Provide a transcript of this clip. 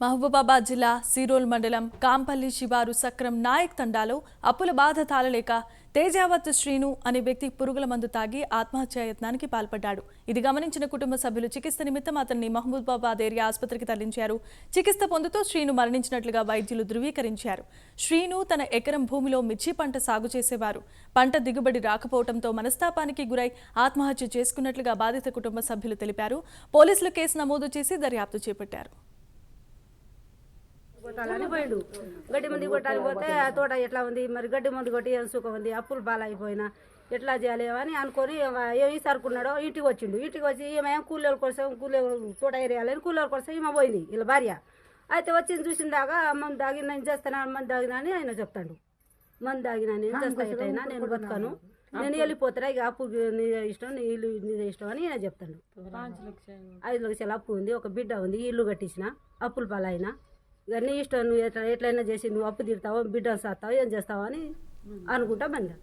మహబూబాబాద్ జిల్లా సీరోల్ మండలం కాంపల్లి శివారు సక్రం నాయక్ తండాలో అప్పుల బాధ తాళలేక తేజావత్ శ్రీను అనే వ్యక్తి పురుగుల మందు తాగి ఆత్మహత్యాయత్నానికి పాల్పడ్డాడు. ఇది గమనించిన కుటుంబ సభ్యులు చికిత్స నిమిత్తం అతన్ని మహబూబాబాద్ ఏరియా ఆసుపత్రికి తరలించారు. చికిత్స పొందుతూ శ్రీను మరణించినట్లుగా వైద్యులు ధృవీకరించారు. శ్రీను తన ఎకరం భూమిలో మిర్చి పంట సాగు చేసేవారు. పంట దిగుబడి రాకపోవడంతో మనస్తాపానికి గురై ఆత్మహత్య చేసుకున్నట్లుగా బాధిత కుటుంబ సభ్యులు తెలిపారు. పోలీసులు కేసు నమోదు చేసి దర్యాప్తు చేపట్టారు. కొట్టాలని పోయిండు. గడ్డి మంది కొట్టాలి పోతే ఆ తోట ఎట్లా ఉంది, మరి గడ్డి మంది కొట్టి ఏం సుఖం ఉంది, అప్పులు బాలైపోయినా ఎట్లా చేయాలి అని అనుకొని ఏమి సరుకున్నాడో ఇంటికి వచ్చిండు. ఇంటికి వచ్చి ఈమె కూలీల కోసం తోట ఏరియాలని కూలీల కోసం ఈమె పోయింది వీళ్ళ భార్య. అయితే వచ్చి చూసిందాక మంది దాగి నేను చేస్తాను, మంది దాగినా అని ఆయన చెప్తాడు. మంది దాగినా నేను చేస్తాయినా నేను బతుకాను, నేను వెళ్ళిపోతారా, ఇక అప్పు నీ ఇష్టం, నీ ఇల్లు నీ ఇష్టం అని ఆయన చెప్తాడు. 5 లక్షల అప్పు ఉంది, ఒక బిడ్డ ఉంది, ఇల్లు కట్టించిన, అప్పులు పాలైనా, ఇక నీ ఇష్టం, నువ్వు ఎట్లయినా చేసి నువ్వు అప్పు తీరుతావు, బిడ్డను సాస్తావు, ఏం చేస్తావు అని అనుకుంటా బండి.